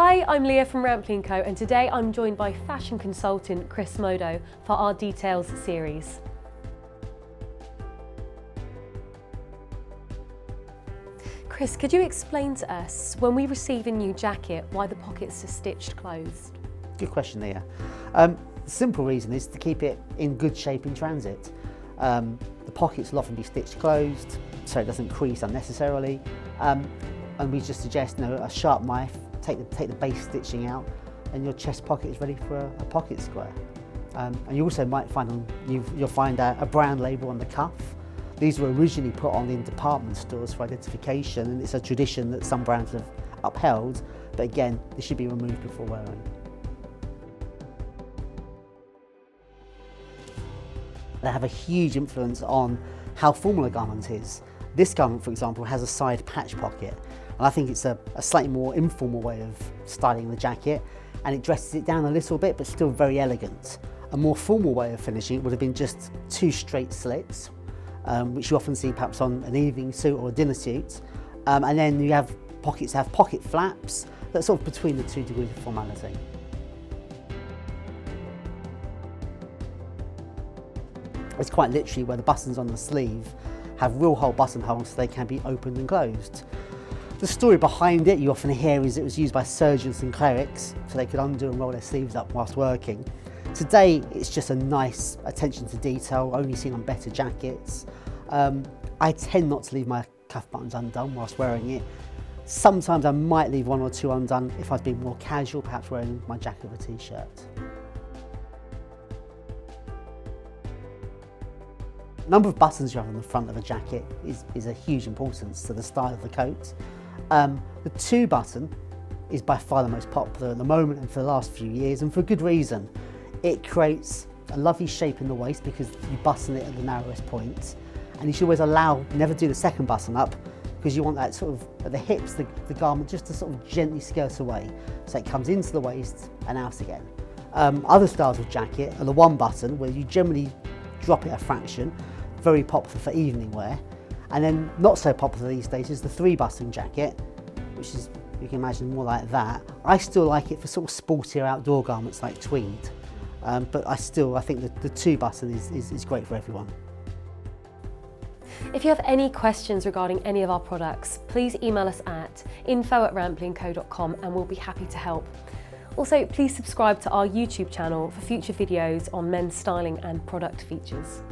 Hi, I'm Leah from Rampley & Co, and today I'm joined by fashion consultant Chris Modo for our Details series. Chris, could you explain to us, when we receive a new jacket, why the pockets are stitched closed? Good question, Leah. The simple reason is to keep it in good shape in transit. The pockets will often be stitched closed, so it doesn't crease unnecessarily. And we just suggest a sharp knife, take the base stitching out, and your chest pocket is ready for a pocket square. And you also might find you'll find a brand label on the cuff. These were originally put on in department stores for identification, and it's a tradition that some brands have upheld, but again, they should be removed before wearing. They have a huge influence on how formal a garment is. This garment, for example, has a side patch pocket, and I think it's a slightly more informal way of styling the jacket, and it dresses it down a little bit, but still very elegant. A more formal way of finishing it would have been just two straight slits, which you often see perhaps on an evening suit or a dinner suit, and then you have pockets that have pocket flaps that's sort of between the two degrees of formality. It's quite literally where the buttons on the sleeve have real hole buttonholes so they can be opened and closed. The story behind it you often hear is it was used by surgeons and clerics so they could undo and roll their sleeves up whilst working. Today it's just a nice attention to detail, only seen on better jackets. I tend not to leave my cuff buttons undone whilst wearing it. Sometimes I might leave one or two undone if I was being more casual, perhaps wearing my jacket with a t-shirt. The number of buttons you have on the front of a jacket is a huge importance to the style of the coat. The 2 button is by far the most popular at the moment and for the last few years, and for good reason. It creates a lovely shape in the waist because you button it at the narrowest point, and you should always never do the second button up, because you want that sort of, at the hips, the garment just to sort of gently skirt away, so it comes into the waist and out again. Other styles of jacket are the 1 button, where you generally drop it a fraction, very popular for evening wear. And then not so popular these days is the 3 button jacket, which is, you can imagine, more like that. I still like it for sort of sportier outdoor garments like tweed, but I think that the 2 button is great for everyone. If you have any questions regarding any of our products, please email us at info@rampleyandco.com and we'll be happy to help. Also, please subscribe to our YouTube channel for future videos on men's styling and product features.